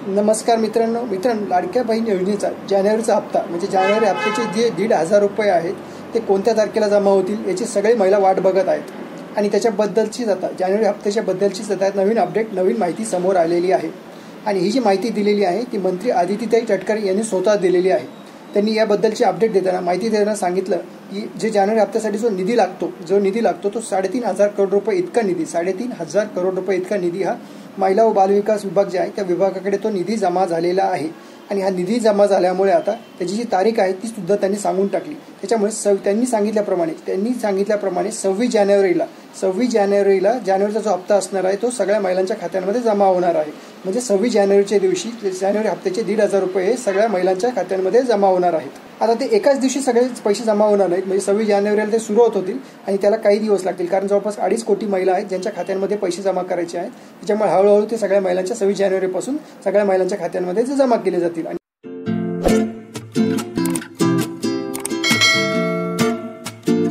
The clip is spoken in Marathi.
नमस्कार मित्रांनो, लाडक्या बहीण योजनेचा जानेवारीचा हप्ता म्हणजे जानेवारी हप्त्याचे जे 1,500 रुपये आहेत ते कोणत्या तारखेला जमा होतील याची सगळे महिला वाट बघत आहेत आणि त्याच्याबद्दलचीच आता जानेवारी हप्त्याच्या बद्दलचीच आता नवीन अपडेट, नवीन माहिती समोर आलेली आहे। आणि ही जी माहिती दिलेली आहे ती मंत्री आदितीताई तटकरे यांनी स्वतः दिलेली आहे। त्यांनी याबद्दलची अपडेट देताना, माहिती देताना सांगितलं की जे जानेवारी हप्त्यासाठी जो निधी लागतो तो 3,500 करोड रुपये इतका निधी, 3,500 करोड रुपये इतका निधी हा महिला व बालविकास विभाग जे आहे त्या विभागाकडे तो निधी जमा झालेला आहे। आणि हा निधी जमा झाल्यामुळे आता त्याची जी तारीख आहे ती सुद्धा त्यांनी सांगून टाकली। त्याच्यामुळे त्यांनी सांगितल्याप्रमाणे 26 जानेवारीला जानेवारीचा जो हप्ता असणार आहे तो सगळ्या महिलांच्या खात्यांमध्ये जमा होणार आहे। म्हणजे 26 जानेवारीच्या दिवशी जानेवारी हप्त्याचे 1,500 रुपये हे सगळ्या महिलांच्या खात्यांमध्ये जमा होणार आहेत। आता ते एकाच दिवशी सगळे पैसे जमा होणार नाहीत, म्हणजे 26 जानेवारीला ते सुरुवात होतील आणि त्याला काही दिवस लागतील, कारण जवळपास 2.5 कोटी महिला आहेत ज्यांच्या खात्यांमध्ये पैसे जमा करायचे आहेत। त्याच्यामुळे हळूहळू ते सगळ्या महिलांच्या 26 जानेवारीपासून सगळ्या महिलांच्या खात्यांमध्ये जमा केले जातील।